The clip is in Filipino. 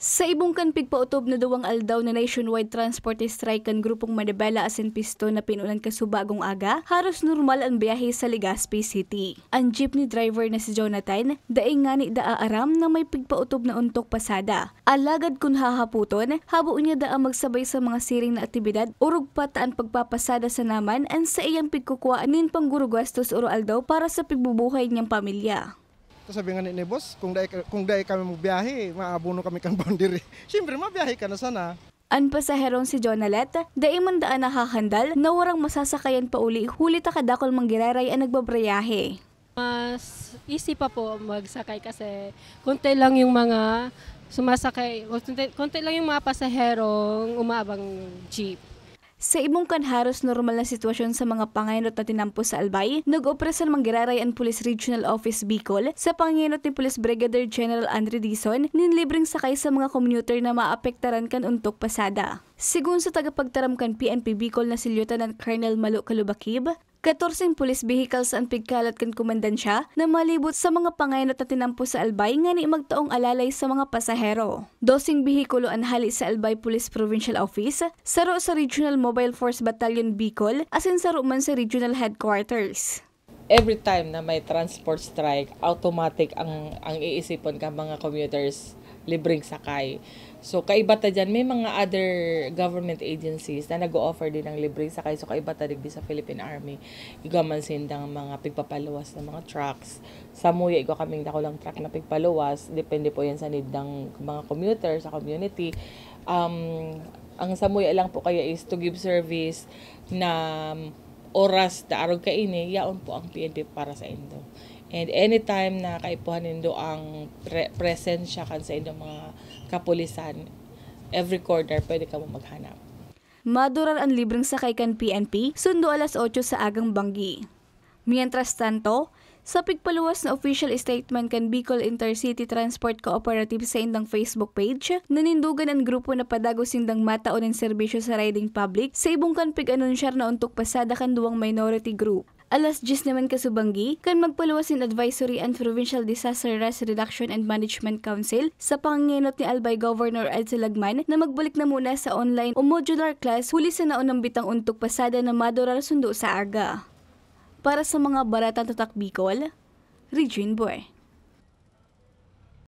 Sa ibungkan pigpautob na duwang aldaw na nationwide transport strike kan grupong Manibela asin Pisto na pinunan kasubagong aga, haros normal ang biyahe sa Legazpi City. Ang jeepney driver na si Jonathan, daing ngani daaaram na may pigpautob na untok pasada. Alagad kun hahaputon, habo niya daa magsabay sa mga siring na aktibidad, urog pataan pagpapasada sa naman ang sa iyang pigkukuaanin pangguro gastos uro aldaw para sa pigbubuhay niyang pamilya. Sabi nga ni boss, kung dai kami magbiyahe, maabuno kami kang boundary. Siyempre, mabiyahe ka na sana. Ang pasaheron si Jonalet, dai man daan nakakandal na warang masasakayan pa uli, huli ta kadakol manggiraray ang nagbabrayahe. Mas easy pa po magsakay kasi konti lang yung mga sumasakay, konti lang yung mga pasaherong umaabang jeep. Sa ibungkan haros normal na sitwasyon sa mga pangaynot na tinampo sa Albay, nag-operasyon manggiraray ang Police Regional Office Bicol sa pangaynot ni Police Brigadier General Andre Dizon nin libreng sakay sa mga commuter na maapektaran kan untok pasada. Sigun sa tagapagtaram kan PNP Bicol na si Lieutenant Colonel Malu Kalubakib, 14 police vehicles ang pigkalat kan komandansya na malibot sa mga pangaynot na tinampo sa Albay nga ni magtaong alalay sa mga pasahero. 12 behikulo ang hali sa Albay Police Provincial Office, saro sa Regional Mobile Force Battalion Bicol, asin saro man sa Regional Headquarters. Every time na may transport strike, automatic ang iisipon ka mga commuters, libreng sakay. So kaiba ta dyan, may mga other government agencies na nag-o-offer din ng libreng sakay. So kaiba ta digdi sa Philippine Army. Igaman sindang mga pigpapaluwas ng mga trucks. Sa muya, igo kaming dakulang truck na pigpaluwas. Depende po yan sa need ng mga commuter, sa community. Ang sa muya lang po kaya is to give service na oras na arog kaini, yaon po ang PNP para sa indo. And anytime na kaipuhan nindo ang presensya kan sa inyong mga kapulisan, every corner pwede ka mo maghanap. Madural ang libreng sakay kan PNP, sundo alas 8 sa agang Banggi. Mientras tanto, sa pigpaluwas na official statement kan Bicol Intercity Transport Cooperative sa indang Facebook page, nanindugan ang grupo na padago sindang mataon ng serbisyo sa riding public sa ibungkan pig-anunsyar na untok pasada kan duwang minority group. Alas 10 naman kasubanggi, kan magpaluwas in Advisory and Provincial Disaster Risk Reduction and Management Council sa pangangenot ni Albay Governor Edsel Lagman na magbalik na muna sa online o modular class huli sa naunang bitang untok pasada na madural sundo sa aga. Para sa mga baratang tatak Bicol, Regine Boy.